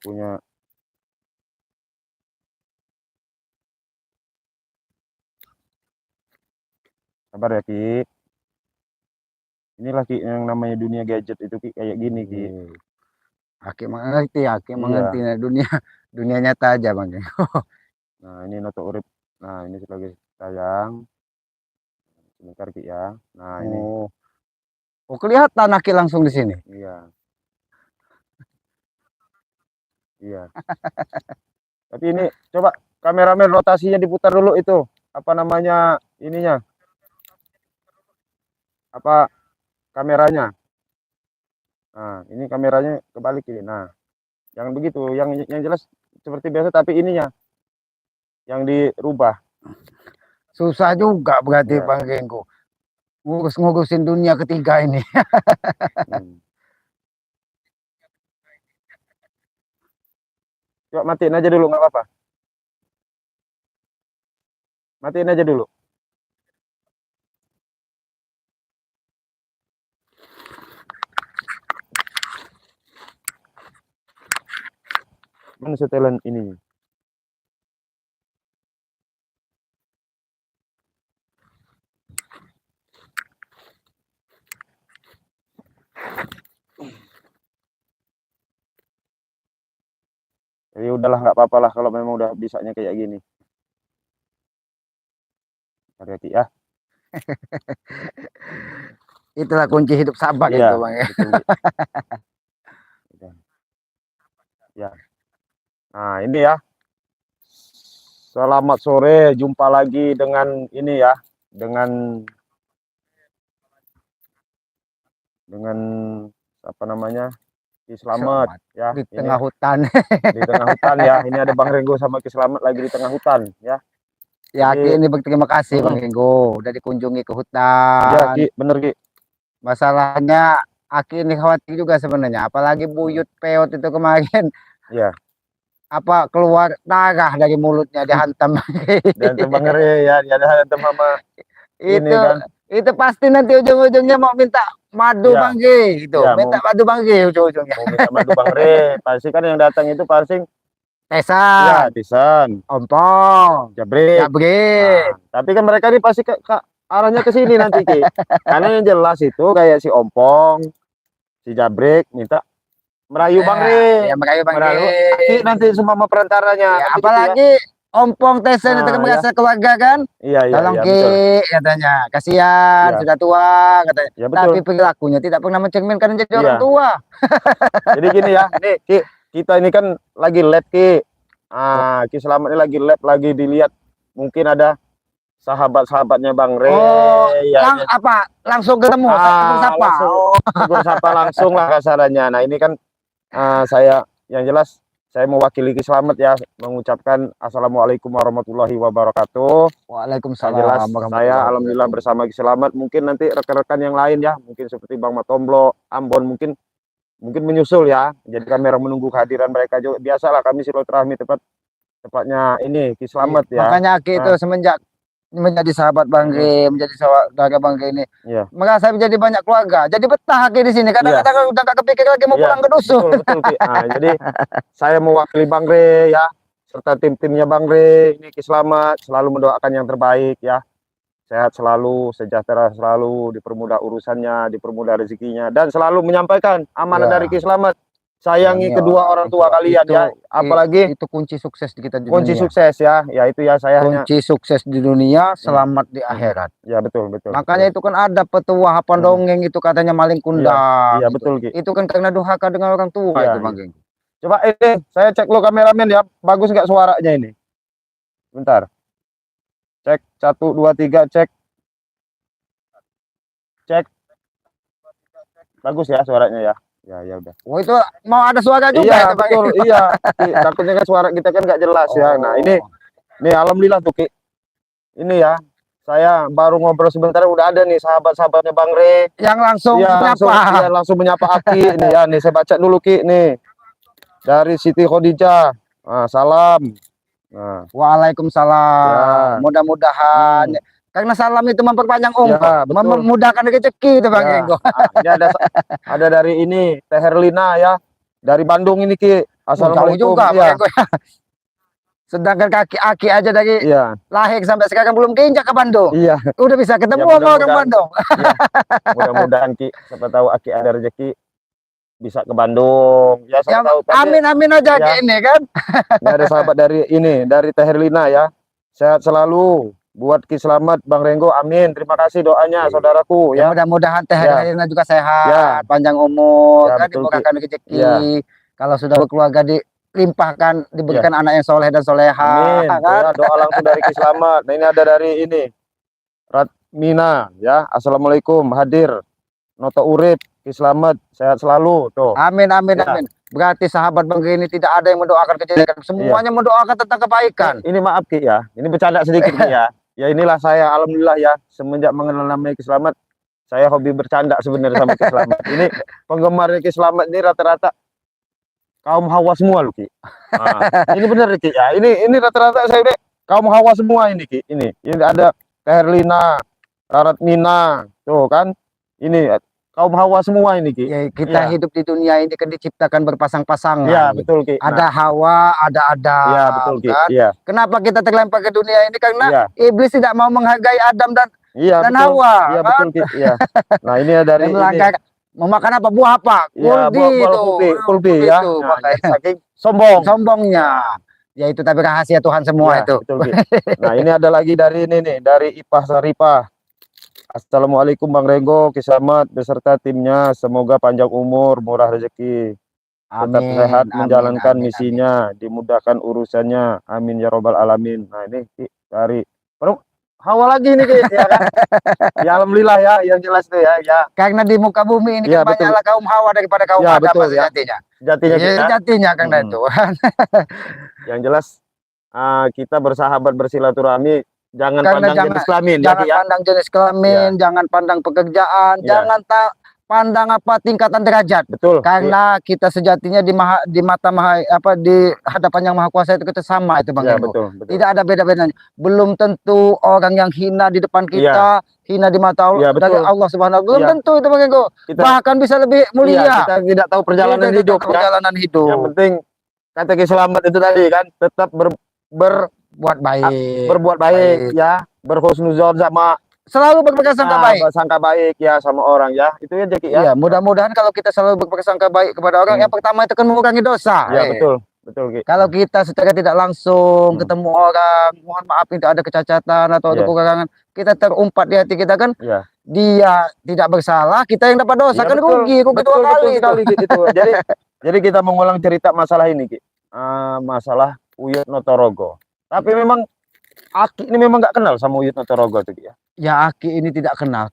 punya. Sabar ya Ki. Inilah Ki yang namanya dunia gadget itu Ki, kayak gini Ki. Aki mengerti, Aki Iya. mengerti. Nah, dunia nyata aja Bang Genggo. Nah ini noto urip. Nah ini sebagai sayang. Sebentar Ki ya. Nah ini. Oh, kelihatan Aki langsung di sini. Iya. Iya. Tapi ini coba kameramen rotasinya diputar dulu itu. Apa namanya ininya? Apa kameranya? Nah, ini kameranya kebalik ini. Nah, jangan begitu. Yang jelas seperti biasa tapi ininya yang dirubah. Susah juga berarti Iya. Bang Genggo. Ngurusin dunia ketiga ini. Coba matiin aja dulu nggak apa-apa. Matiin aja dulu. Mana setelan ini? Jadi udahlah nggak apa-apa lah kalau memang udah bisanya kayak gini. Hati-hati ya. Itulah kunci hidup sabar Iya, itu Bang ya. betul. Ya. Nah ini ya. Selamat sore, jumpa lagi dengan ini ya, dengan apa namanya, Ki Slamet ya. Di Ini tengah hutan. di tengah hutan ya. Ini ada Bang Renggo sama Ki Slamet lagi di tengah hutan ya. Ya Jadi, Ki ini berterima kasih Bang Genggo udah dikunjungi ke hutan. Ya Ki, bener Ki. Masalahnya Aki ini khawatir juga sebenarnya, apalagi Buyut Peot itu kemarin. Iya. Apa keluar darah dari mulutnya dihantam. Dan Bang Re ya, dia ada hantam sama ini itu kan. Itu pasti nanti ujung-ujungnya mau minta madu Ya. Bang Ge gitu. Ya, Minta madu Bang Ge ujung-ujungnya. Mau minta madu Bang Re, pasti kan yang datang itu pasti Tesan, ya Tisan, Ompong, Jabrik. Jabrik. Nah, tapi kan mereka ini pasti arahnya ke sini nanti Ki. Karena yang jelas itu kayak si Ompong, si Jabrik minta merayu Bang Re. Ya, merayu Bang Ge. Ki nanti semua perantaranya. Ya, kan apalagi ya. Ompong Tesan itu kan merasa keluarga kan. Iya, Tolong Ki betul. katanya. Kasihan Ya. sudah tua katanya. Ya, betul. Tapi perilakunya tidak pernah mencerminkan jadi orang tua. Jadi gini ya, nih Ki, kita ini kan lagi lab Ki. Ki Slamet ini lagi lab, lagi dilihat mungkin ada sahabat-sahabatnya Bang Re. Ya, apa langsung ketemu sapa. Sapa langsung lah kasarannya. Nah ini kan saya yang jelas saya mewakili Ki Slamet ya, mengucapkan Assalamualaikum warahmatullahi wabarakatuh. Waalaikumsalam. Jelas saya alhamdulillah bersama Ki Slamet. Mungkin nanti rekan-rekan yang lain ya, mungkin seperti Bang Matomblo, Ambon mungkin menyusul ya. Jadi kami menunggu kehadiran mereka juga. Biasalah kami silaturahmi tepatnya ini Ki Slamet ya. Makanya Ki itu semenjak menjadi sahabat Bang Ge, menjadi saudara Bang Ge ini, merasa menjadi banyak keluarga. Jadi betah Ki di sini. Kadang-kadang udah gak kepikir lagi mau pulang ke dusun. Betul Ki. Jadi saya mewakili Bang Re ya, serta tim-timnya Bang Re ini Ki Slamet selalu mendoakan yang terbaik ya. Sehat selalu, sejahtera selalu, dipermudah urusannya, dipermudah rezekinya, dan selalu menyampaikan amanah dari Ki Slamet. Sayangi kedua orang tua kalian ya, apalagi itu kunci sukses di kita di kunci dunia. Sukses ya, itu ya saya kunci sukses di dunia, selamat di akhirat. Ya betul. Makanya itu kan ada petuah apa dongeng itu katanya maling kundang. Iya betul Ki. Itu kan karena durhaka dengan orang tua itu Bang Geng. Coba ini saya cek lo kameramen ya, bagus nggak suaranya ini? Bentar. Cek 1 2 3 cek. Bagus ya suaranya ya. Ya udah. Oh itu mau ada suara juga iya, itu Bang. Betul, iya. Takutnya kan suara kita kan nggak jelas ya. Nah, ini alhamdulillah tuh Ki. Ini ya. Saya baru ngobrol sebentar udah ada nih sahabat-sahabatnya Bang Re yang langsung menyapa. Langsung menyapa Aki ini ya. Nih saya baca dulu Ki nih. Dari Siti Khadijah. Salam. Waalaikumsalam. Mudah-mudahan karena salam itu memperpanjang umur, memudahkan rezeki itu Bang Genggo. Ini ada dari ini Teh Herlina ya, dari Bandung ini Ki. Jauh Assalamualaikum. juga Iya, Bang Eko. Sedangkan kaki Aki aja dari iya, lahir sampai sekarang belum keinjak ke Bandung. iya, Udah bisa ketemu Ya, sama orang mudah-mudahan. Bandung. iya. Mudah-mudahan Ki, siapa tahu Aki ada rezeki bisa ke Bandung. Ya, Ya, siapa tahu. Tapi amin aja ya, Ki ini kan. ini ada sahabat dari Teh Herlina ya. Sehat selalu. Buat Ki selamat Bang Renggo. Amin. Terima kasih doanya saudaraku Ya ya. mudah-mudahan Teh Ya. Herlina juga sehat, Ya. panjang umur, Ya, kan betul, Ki. dimurahkan rezeki. Ya. Kalau sudah berkeluarga dilimpahkan, diberikan anak yang soleh dan soleha, Amin. Tuh kan? ya, doa langsung dari Ki Selamat. Nah, ini ada dari ini. Ratmina ya. Assalamualaikum. Hadir. Noto urip. Ki Selamat. Sehat selalu. Tuh. Amin. Ya. Berarti sahabat Bang ini tidak ada yang mendoakan kejelekan, semuanya mendoakan tentang kebaikan. Ini maaf Ki ya. Ini bercanda sedikit Ki ya. Ya inilah saya, alhamdulillah ya, semenjak mengenal namanya Ki Selamat, saya hobi bercanda sebenarnya sama Ki Selamat. Ini penggemarnya Ki Selamat ini rata-rata kaum hawa semua loh Ki. Nah, ini benar Ki ya. Ini rata-rata saya udah kaum hawa semua ini Ki. Ini ada Teh Herlina, Rarat Mina, tuh kan. Ini kaum hawa semua ini Ki. Ya, kita hidup di dunia ini kan diciptakan berpasang-pasangan. Iya, betul Ki. Ada Hawa, ada Adam. Iya, betul Ki. Kan? Iya. Kenapa kita terlempar ke dunia ini? Karena Iya. iblis tidak mau menghargai Adam dan Iya, betul. Hawa. Iya, Kan? betul Ki. Iya. Nah, ini dari Dan melangkah memakan apa? Buah apa? Iya, Kuldi itu. kuldi ya. Itu, Nah, makanya. saking sombong. Sombongnya. Ya itu tapi rahasia Tuhan semua Ya, itu. betul, Ki. Nah, ini ada lagi dari ini nih, dari Ipah Saripah. Assalamualaikum Bang Renggo, Ki Selamat beserta timnya. Semoga panjang umur, murah rezeki, tetap sehat menjalankan misinya, dimudahkan urusannya. Amin ya robbal alamin. Nah, ini Ki, dari Hawa lagi nih Ki, ya kan? Ya alhamdulillah ya, yang jelas tuh ya. Karena di muka bumi ini Ya, kan banyaklah kaum Hawa daripada kaum Ya, Adam betul, ya. sejatinya. Jatinya Ya, kita. jatinya karena itu. Yang jelas kita bersahabat bersilaturahmi, jangan Karena pandang jenis kelamin jangan ya. pandang jenis kelamin, jangan pandang pekerjaan, jangan pandang apa tingkatan derajat. Betul. Karena kita sejatinya di mata di hadapan yang maha kuasa itu kita sama itu Bang Eko. Betul. Tidak ada beda-bedanya. Belum tentu orang yang hina di depan kita, hina di mata Allah, dari Allah Subhanahu wa taala. Belum tentu itu Bang Eko. Bahkan bisa lebih mulia. Kita tidak tahu perjalanan hidup. Perjalanan hidup. Yang penting kata Ki Selamat itu tadi kan, tetap buat baik, berbuat baik ya, berhusnuzon sama selalu berprasangka baik. Bersangka baik ya sama orang ya. Itu aja Ki ya. Iya, mudah-mudahan kalau kita selalu berprasangka baik kepada orang, yang pertama itu kan mengurangi dosa. Ya, betul Ki. Kalau kita secara tidak langsung ketemu orang, mohon maaf tidak ada kecacatan atau ada kekurangan, kita terumpat di hati kita kan, dia tidak bersalah, kita yang dapat dosa, kan rugi dua kali itu. Jadi kita mengulang cerita masalah ini Ki. Masalah Uyut Notorogo. Tapi memang Aki ini memang nggak kenal sama Uyut Notorogo tuh ya. Ya Aki ini tidak kenal,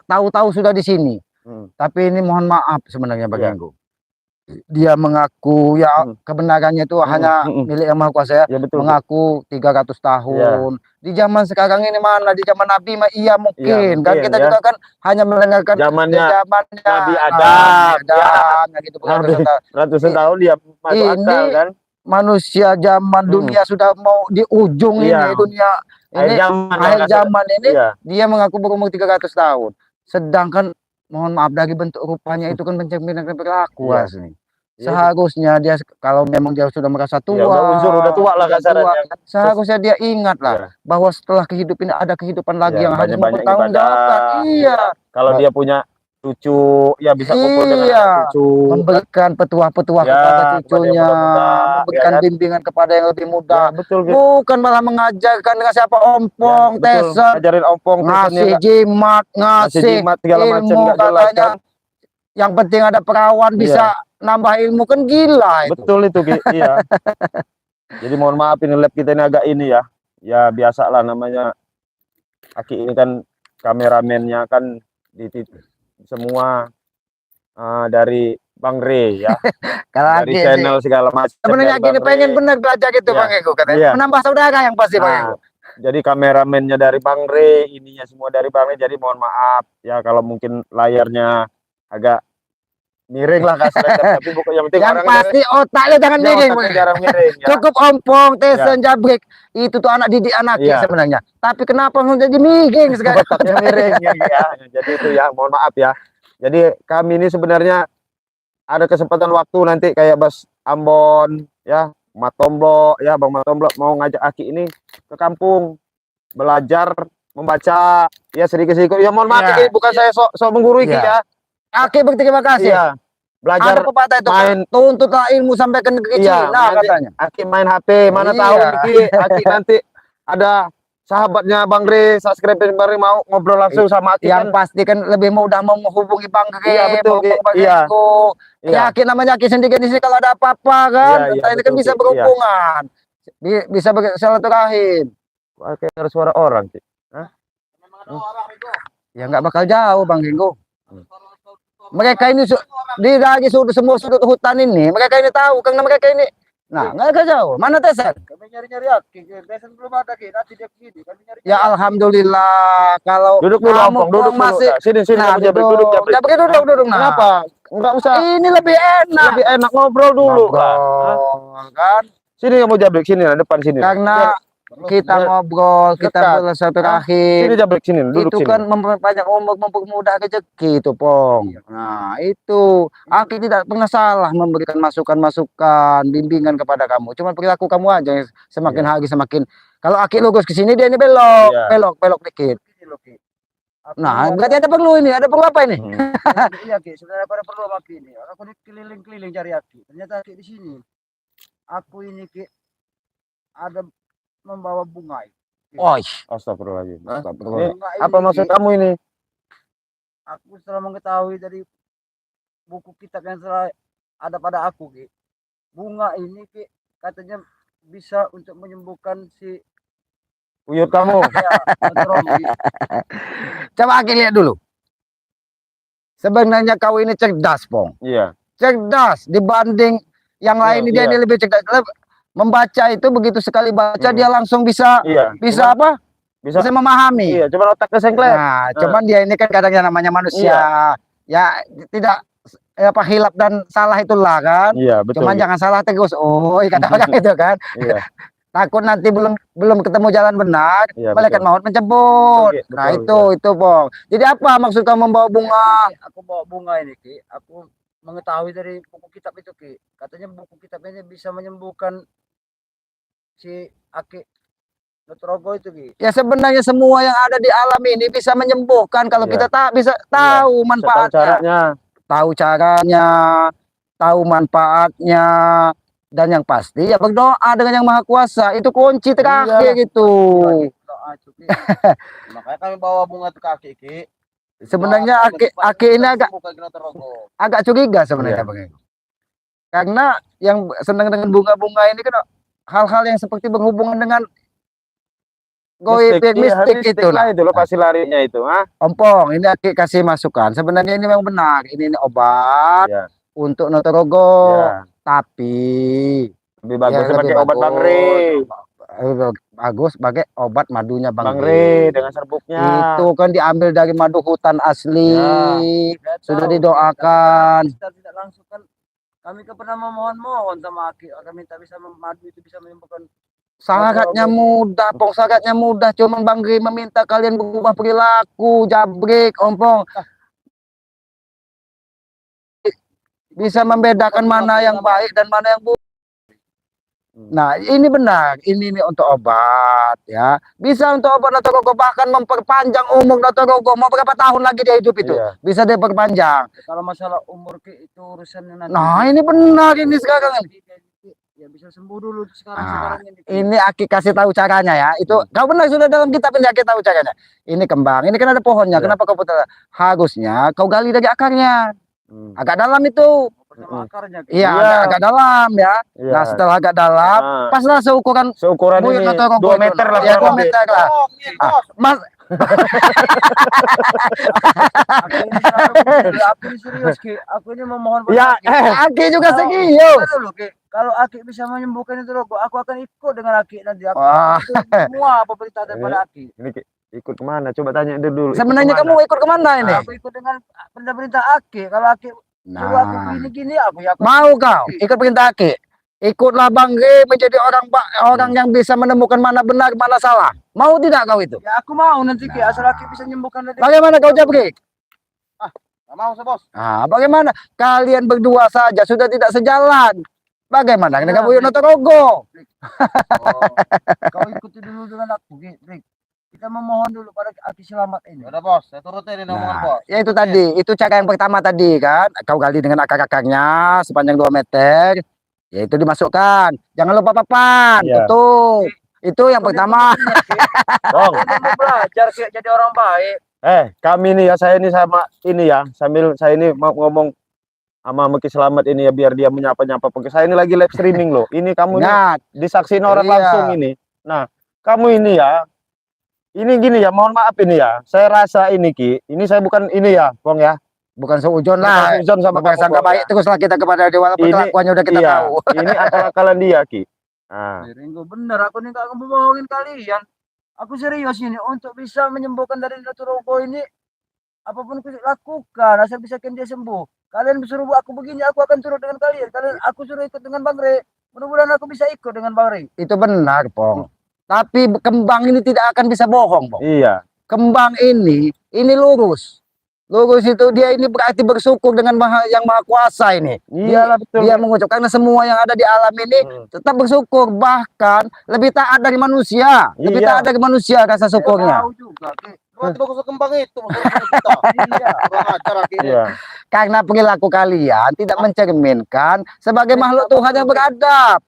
tahu-tahu sudah di sini. Tapi ini mohon maaf sebenarnya Bang Eko. Dia mengaku kebenarannya itu hanya milik Yang Maha Kuasa ya. Betul, mengaku 300 tahun. Di zaman sekarang ini mana? Di zaman Nabi mah iya mungkin. Kan kita juga kan hanya mendengarkan zamannya Nabi Adam. Gitu, ratusan tahun dia masuk akal kan. Manusia zaman dunia sudah mau di ujung ini dunia ini akhir zaman ini dia mengaku berumur 300 tahun. Sedangkan mohon maaf dari bentuk rupanya itu kan mencerminkan perilaku asli. Seharusnya dia kalau memang dia sudah merasa tua, udah tua lah kasarnya. Seharusnya dia ingat lah bahwa setelah kehidupan ada kehidupan lagi yang harus mempertanggungjawabkan. Iya. Kalau dia punya cucu, ya bisa kumpul dengan cucu, memberikan petuah-petuah kepada cucunya, memberikan bimbingan kepada yang lebih muda. Bukan malah mengajarkan dengan siapa ompong, teser, ngajarin ompong, ngasih jimat, ngasih segala macam katanya. Yang penting ada perawan bisa nambah ilmu, kan gila itu. Betul itu Ki. Iya. Jadi mohon maaf ini lab kita ini agak ini ya. Ya biasalah namanya. Aki ini kan kameramennya kan semua dari Bang Re ya. Dari channel segala macam. Sebenarnya gini pengen bener belajar gitu Bang Eko katanya. Menambah saudara yang pasti Bang Eko. Jadi kameramennya dari Bang Re, ininya semua dari Bang Re. Jadi mohon maaf ya kalau mungkin layarnya agak miring lah kasarnya, tapi bukan yang penting yang pasti otaknya jangan miring, cukup ompong, tesen, jabrik, itu tuh anak didik anaknya sebenarnya. Tapi kenapa menjadi miring sekarang? Otaknya miring ya. Jadi itu ya, mohon maaf ya. Jadi kami ini sebenarnya ada kesempatan waktu nanti kayak Ambon, ya, Matomblo, ya, Bang Matomblo mau ngajak Aki ini ke kampung belajar membaca, ya sedikit-sedikit. Ya mohon maaf, Iya, Ki, bukan saya sok menggurui, Ki, iya. ya. Aki berterima kasih. Iya, belajar Ada pepatah itu, main, tuntutlah ilmu sampai ke negeri iya, Cina nanti katanya. Aki main HP, mana Iya. tahu nih, Ki, Aki nanti ada sahabatnya Bang Re, subscribe Bang Re mau ngobrol langsung sama Aki Yang kan. pasti kan lebih mudah mau menghubungi Bang Ge, Iya, betul, Ki. menghubungi Bang Iya. Eko. Iya. Yakin namanya Ki sendiri di sini kalau ada apa-apa kan, Iya, iya, ini kan betul, bisa Ki. Iya. berhubungan. Bisa silaturahim. Kayak suara orang, Ki. Hah? Ya nggak bakal jauh Bang Genggo. Hmm. Mereka ini di lagi semua sudut hutan ini, mereka ini tahu karena mereka ini. Nah, nggak bakal jauh. Mana Tesan? Kami nyari-nyari Aki, Tesan belum ada Ki, nanti dia gini. Kami nyari. Ya alhamdulillah kalau Duduk dulu, kamu Ompong, duduk dulu. masih Nah, sini, nah, kamu Jabrik, duduk, Jabrik. Jabrik, duduk. Nah. Kenapa? Enggak usah. Ini lebih enak. Lebih enak ngobrol dulu lah. Hah? Ngobrol kan. Sini kamu Jabrik, sini lah, depan sini. Karena kita Ya, ngobrol, kita dekat. bersilaturahim. Sini Jabrik, sini, duduk Itu sini. kan memperpanjang umur, mempermudah rezeki itu, Pong. Nah, itu Aki tidak pernah salah memberikan masukan-masukan, bimbingan kepada kamu. Cuma perilaku kamu aja yang semakin Iya. hari semakin. Kalau Aki lurus ke sini dia ini belok, Iya. belok dikit. Gini loh Ki. Nah, berarti ada perlu ini, ada perlu apa ini? Iya Ki, sebenarnya aku ada perlu sama Aki ini. Aku keliling-keliling cari Aki. Ternyata Aki di sini. Aku ini Ki ada membawa bunga. Oh, Astagfirullahaladzim. Hah? Ini Bunga apa ini, maksud Ki, kamu ini? aku setelah mengetahui dari buku kitab yang telah ada pada aku Ki. Bunga ini Ki katanya bisa untuk menyembuhkan si Uyut kamu. ya, Metrom, Ki. coba Aki lihat dulu. Sebenarnya kau ini cerdas, Pong. Iya. Cerdas dibanding yang lain ini dia iya. ini lebih cerdas. Membaca itu begitu sekali baca dia langsung bisa Iya. bisa apa? Bisa. Bisa memahami. Iya, cuma otak kesengklek. Nah, cuman dia ini kan kadangnya namanya manusia. Ya tidak apa hilap dan salah itulah kan. Iya, betul. Cuman jangan salah terus. Oh, kata orang itu kan. Iya. Takut nanti belum ketemu jalan benar, Iya, malaikat betul. maut mencebut. Betul, Nah, betul, itu, Bang. Jadi apa maksud kamu membawa bunga? Aku bawa bunga ini Ki. Aku mengetahui dari buku kitab itu Ki. Katanya buku kitab ini bisa menyembuhkan si Aki Nutrogo itu Ki. Ya sebenarnya semua yang ada di alam ini bisa menyembuhkan kalau Iya. kita tak bisa tahu Tahu manfaatnya, caranya. tahu manfaatnya, dan yang pasti ya berdoa dengan yang maha kuasa. Itu kunci terakhir itu. Doa itu Ki. Makanya kami bawa bunga itu ke Aki Ki. Sebenarnya Aki ini agak curiga sebenarnya Iya. Bang Eko. Karena yang senang dengan bunga-bunga ini kan hal-hal yang seperti berhubungan dengan goib yang mistik itu lah. Itu loh pasti larinya itu, ah. Ompong, ini Aki kasih masukan. Sebenarnya ini memang benar. Ini obat Iya. untuk Notorogo, Iya. tapi Lebih bagus lebih pakai obat Bang Re. bagus pakai obat madunya Bang Bang Re. Re dengan serbuknya. Itu kan diambil dari madu hutan asli. Ya. Sudah didoakan. Tidak langsung kan kami kan pernah memohon-mohon sama Aki. Kami tak bisa madu itu bisa menyembuhkan. Syaratnya mudah, Pong. Syaratnya mudah. Cuman Bang Re meminta kalian berubah perilaku, Jabrik, Ompong. Bisa membedakan mana yang baik dan mana yang buruk. Nah, ini benar. Ini untuk obat ya. Bisa untuk obat Notorogo, bahkan memperpanjang umur Notorogo. Mau berapa tahun lagi dia hidup itu? Iya. Bisa diperpanjang. Kalau masalah umur Ki itu urusannya nanti. Nah, ini benar ini sekarang. Ya bisa sembuh dulu sekarang ini. Ini Aki kasih tahu caranya ya. Itu kau benar sudah dalam kitab ini Aki tahu caranya. Ini kembang. Ini kan ada pohonnya. Iya. Kenapa kau putar? Harusnya kau gali dari akarnya. Agak dalam itu. Bersama akarnya Ki. Iya, Iya. agak dalam ya. Iya. Nah, setelah agak dalam, Nah, paslah seukuran seukuran buyut ini Notorogo 2 itu. meter lah. Ya, 2 kurang lebih. meter lah. Mas, Aku ini serius Ki. Aku ini memohon Ya, pada Aki. Aki juga Kalau- serius. Dengar dulu, Ki. Kalau Aki bisa menyembuhkan itu logo, aku akan ikut dengan Aki nanti. Aku Wah. ikut semua apa perintah daripada Aki. Ini ikut kemana? Coba tanya dia dulu. Ikut Sebenarnya kemana? kamu ikut kemana ini? Aku ikut dengan perintah Aki. Kalau Aki suruh aku Nah, gini-gini, aku ya aku mau kau ikut perintah Aki? Ikutlah Bang Re menjadi orang yang bisa menemukan mana benar, mana salah. Mau tidak kau itu? ya aku mau nanti Ki. Asal Aki bisa menyembuhkan nanti. Bagaimana kau Jabrik? Nggak mau, Bos. Nah, bagaimana? Kalian berdua saja sudah tidak sejalan. Bagaimana dengan Nah, Buyut Notorogo? Oh, kau ikuti dulu dengan aku, Rick. Kita memohon dulu pada Aki Selamat ini. Udah bos, saya turutin ini omongan Nah, bos. ya itu tadi, itu cara yang pertama tadi kan, kau gali dengan akar-akarnya sepanjang 2 meter, ya itu dimasukkan. Jangan lupa papan, Iya. tutup. Itu yang pertama. Bong, Kita mau belajar kayak jadi orang baik. kami nih ya, saya ini sama ini ya, sambil saya ini mau ngomong sama Meki Selamat ini ya, biar dia menyapa-nyapa. Porque saya ini lagi live streaming loh. Ini kamu nih Ingat, disaksiin orang Iya. langsung ini. Nah, kamu ini ya, ini gini ya, mohon maaf ini ya. Saya rasa ini Ki, ini saya bukan ini ya, Bong ya. bukan seujon lah. Bukan sama Berprasangka kamu, Bong, baik ya. teruslah kita kepada dia walaupun Ini- kelakuannya udah kita Iya, tahu. ini akal-akalan dia Ki. Nah, Ringo bener, aku nih gak akan bohongin kalian. Aku serius ini untuk bisa menyembuhkan dari Notorogo ini. Apapun aku lakukan, asal bisakan dia sembuh. Kalian suruh aku begini, aku akan turut dengan kalian. Kalian aku suruh ikut dengan Bang Re. Mudah-mudahan aku bisa ikut dengan Bang Re. Itu benar, Pong. Tapi kembang ini tidak akan bisa bohong, Pong. iya. Kembang ini lurus. Lurus itu dia ini berarti bersyukur dengan yang maha kuasa ini. Iyalah betul. Dia mengucap karena semua yang ada di alam ini tetap bersyukur, bahkan lebih taat dari manusia. Lebih Iya. taat dari manusia rasa syukurnya. Tahu juga, Ki. Berarti bagus kembang itu maksudnya kita. Iya. Kurang ajar akhirnya. Iya. Karena perilaku kalian tidak mencerminkan sebagai makhluk Tuhan yang beradab.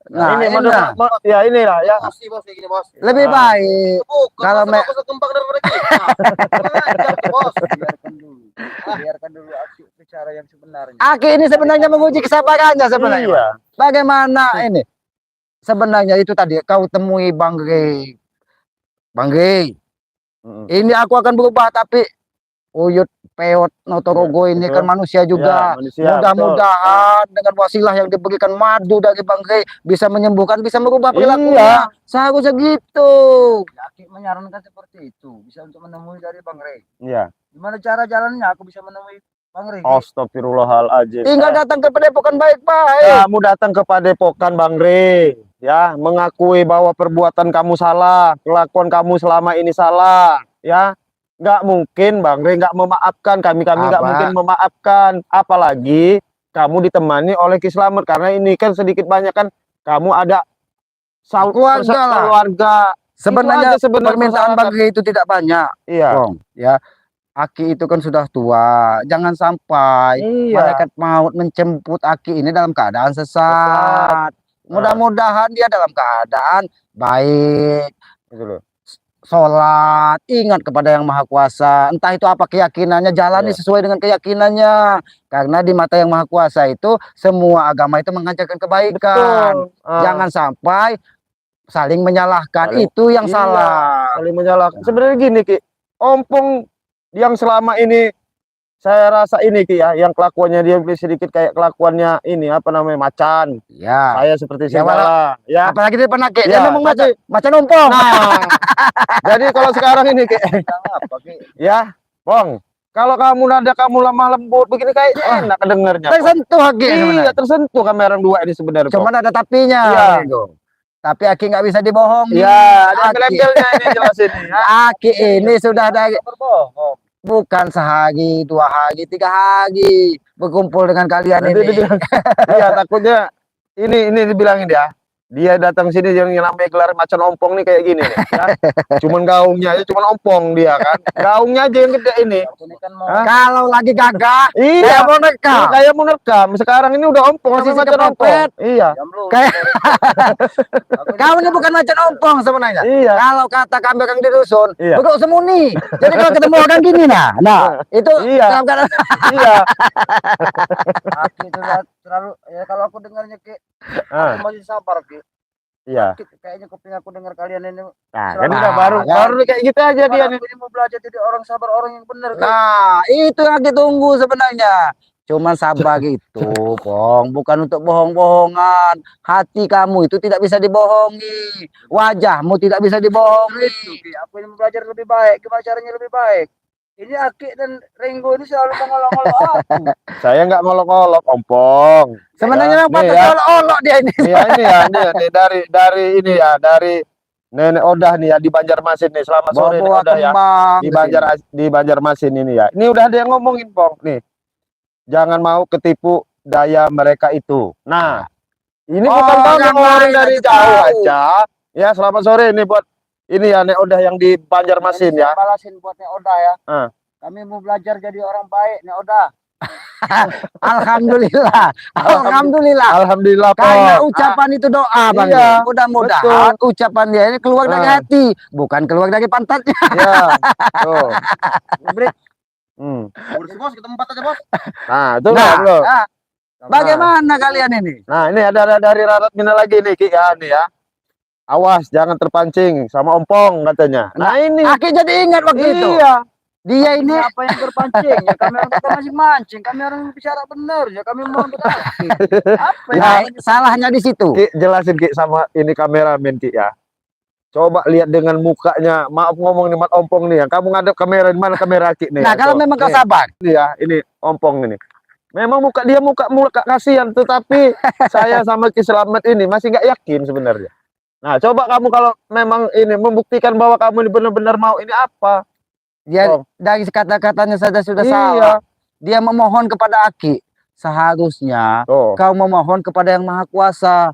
Nah, ini ini lah. ya inilah ya. Pasti bos kayak gini bos. Lebih Ah. baik Bukan Kalau kalau bagus kembang daripada kita. Kurang ajar tuh bos. Biarkan dulu. Biarkan dulu aku bicara yang sebenarnya. Aki ini sebenarnya menguji kesabarannya sebenarnya. Iya. Bagaimana ini? Sebenarnya itu tadi kau temui Bang Rey. Bang Rey, ini aku akan berubah tapi Uyut Peot Notorogo ini betul. kan manusia juga. Ya, manusia, betul. Mudah-mudahan dengan wasilah yang diberikan madu dari Bang Rey bisa menyembuhkan, bisa merubah perilakunya. Iya. Seharusnya gitu. Aki menyarankan seperti itu. Bisa untuk menemui dari Bang Re. Iya. Gimana cara jalannya aku bisa menemui Bang Re? Astagfirullahaladzim. Tinggal datang ke Padepokan baik-baik. Kamu datang ke Padepokan Bang Re, ya, mengakui bahwa perbuatan kamu salah, kelakuan kamu selama ini salah, ya. Nggak mungkin Bang Re nggak memaafkan, kami nggak Apa? mungkin memaafkan, apalagi kamu ditemani oleh Ki Slamet, karena ini kan sedikit banyak kan kamu ada Keluarga lah. keluarga. Sebenarnya Itu aja sebenarnya permintaan Bang masyarakat. Rey itu tidak banyak, Iya. Bang. Ya, Aki itu kan sudah tua. Jangan sampai Iya. malaikat maut menjemput Aki ini dalam keadaan sesat. Mudah-mudahan dia dalam keadaan baik, Gitu loh. sholat, ingat kepada Yang Maha Kuasa. Entah itu apa keyakinannya, jalani Iya. sesuai dengan keyakinannya. Karena di mata Yang Maha Kuasa itu semua agama itu mengajarkan kebaikan. Betul. Ah. Jangan sampai saling menyalahkan, Saling- itu yang iya. salah. Saling menyalahkan. Sebenarnya gini Ki, ompong yang selama ini saya rasa ini Ki ya, yang kelakuannya dia sedikit kayak kelakuannya ini apa namanya macan. Ya. Saya seperti Ya, segala, ya. Apalagi dia penakit, Ya, dia memang tapi- macan numpang. Nah, jadi kalau sekarang ini Ki, apa, Ki? ya, Bong, kalau kamu nada kamu lemah lembut begini kayak enak dengernya. Bong. Tersentuh Aki. Iya, sebenarnya. tersentuh kami orang dua ini sebenarnya. Bong. Cuman ada tapinya. Iya. Bego. Tapi Aki nggak bisa dibohongi. Iya, ada Aki, embel-embelnya ini jelasin nih. Ya. Aki ini sudah dari Berbohong. bukan sehari, 2 hari, 3 hari berkumpul dengan kalian Nanti ini. dibilang, iya takutnya ini dibilangin dia datang sini yang namanya gelar macan ompong nih kayak gini nih, ya. Cuman gaungnya aja cuman ompong dia kan, gaungnya aja yang gede ini. Aku ini kan mau Hah? Kalau lagi gagah, Iya, kayak boneka. kayak mau nerekam. Sekarang ini udah ompong Posisi sama macan ompong. kepepet. Iya, jam lu. Kayak- Aku Kau ini bukan macan ompong sebenarnya. iya. Kalau kata kami orang di dusun, Iya. beduk semuni. Jadi kalau ketemu orang gini nah itu Iya. dalam keadaan Iya. Aki itu terlalu ya kalau aku dengarnya Ki, Ah, aku masih sabar Ki. iya. Kayaknya kuping aku dengar kalian ini. Nah, kan Nah, udah baru kan. baru kayak gitu aja dia nih. Aku ini mau belajar jadi orang sabar, orang yang benar Ki. Nah, itu yang ditunggu sebenarnya. Cuman sabar itu, Pong, bukan untuk bohong-bohongan. Hati kamu itu tidak bisa dibohongi. Wajahmu tidak bisa Itu, dibohongi. Ki. Aku ini mau belajar lebih baik. Gimana caranya lebih baik? Ini Aki dan Ringo ini selalu mengolok-olok aku. Saya nggak ngolok-ngolok ompong. Sebenarnya Ya, yang nih patut ya. olok dia ini. Iya ini ya, nih dari ini ya, dari Nenek Odah nih ya di Banjarmasin nih. Selamat sore Nenek Bawa Odah ya. kembang. Di Banjarmasin ini ya. Ini udah ada yang ngomongin Pong nih. Jangan mau ketipu daya mereka itu. Nah, Ini Oh, bukan kami yang orang lain dari aja jauh tahu. aja. Ya, selamat sore ini buat ini ya Nek Odah yang di Banjarmasin Jadi ya. saya balasin buat Nek Oda ya. Ah. Kami mau belajar jadi orang baik Nek Oda. Alhamdulillah. Alhamdulillah. Alhamdulillah, Karena Pok. ucapan itu doa Bang. Iya, Mudah-mudahan ucapan dia ini keluar dari Ah. hati, bukan keluar dari pantatnya. Ya. Tuh. Break. Hmm. Bersih bos, kita empat aja bos. Nah, itu Nah, bro. ah, bagaimana kalian ini? Nah, ini ada dari Rarat Mina lagi nih, Ki ya, nih ya. Awas jangan terpancing sama ompong katanya. Nah, ini. Aki jadi ingat waktu itu. Iya. Dia ini Apa yang terpancing? Ya kami orang tukang masih mancing. Kami orang bicara benar. Ya kami mau berarti. Apa yang nah, salahnya di situ. Ki, jelasin Ki sama ini kameramen Ki ya. Coba lihat dengan mukanya. Maaf ngomong nih Mat Ompong nih ya. Kamu ngadep kamera di mana kamera Ki nih. Nah, ya? kalau Tuh, memang kau nih, sabar, ini ya, ini Ompong ini. Memang muka kasihan, tetapi saya sama Ki Slamet ini masih nggak yakin sebenarnya. Nah, coba kamu kalau memang ini membuktikan bahwa kamu ini benar-benar mau ini apa? dia Oh. dari kata-katanya saja sudah Iya. salah. Dia memohon kepada Aki. Seharusnya Tuh. kau memohon kepada Yang Maha Kuasa.